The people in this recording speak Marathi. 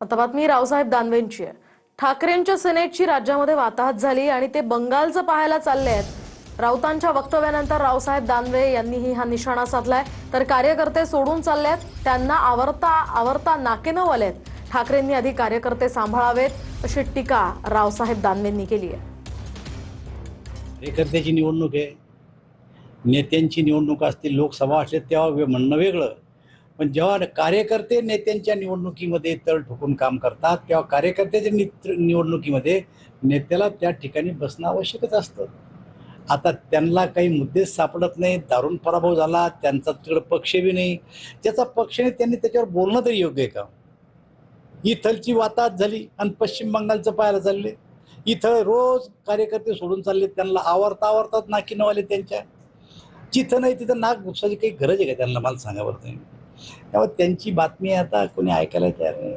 आता बातमी रावसाहेब दानवेंची आहे। ठाकरेंच्या सेनेची राज्यामध्ये वाताहत झाली आणि ते बंगालचं पाहायला चालले आहेत। राऊतांच्या वक्तव्यानंतर रावसाहेब दानवे यांनीही हा निशाणा साधलाय। तर कार्यकर्ते सोडून चाललेत, त्यांना आवरता नाके नऊ आलेत। ठाकरेंनी आधी कार्यकर्ते सांभाळावेत अशी टीका रावसाहेब दानवेंनी केली आहे। कार्यकर्त्याची निवडणूक आहे, नेत्यांची निवडणूक असते, लोकसभा असते तेव्हा म्हणणं वेगळं। पण जेव्हा कार्यकर्ते नेत्यांच्या निवडणुकीमध्ये तळ ठोकून काम करतात तेव्हा कार्यकर्त्याच्या निवडणुकीमध्ये नेत्याला त्या ठिकाणी बसणं आवश्यकच असतं। आता त्यांना काही मुद्देच सापडत नाही, दारुण पराभव झाला, त्यांचा तिकडे पक्ष बी नाही, ज्याचा पक्ष नाही त्यांनी त्याच्यावर बोलणं तरी योग्य आहे का? इथलची वाताहत झाली आणि पश्चिम बंगालचं पाहायला चालले। इथं रोज कार्यकर्ते सोडून चालले, त्यांना आवरतात नाकी नवाले त्यांच्या। जिथं नाही तिथं नाक घुसायची काही गरज आहे का त्यांना? मला सांगा बरं तुम्ही। त्यामुळे त्यांची बातमी आता कोणी ऐकायला तयार नाही।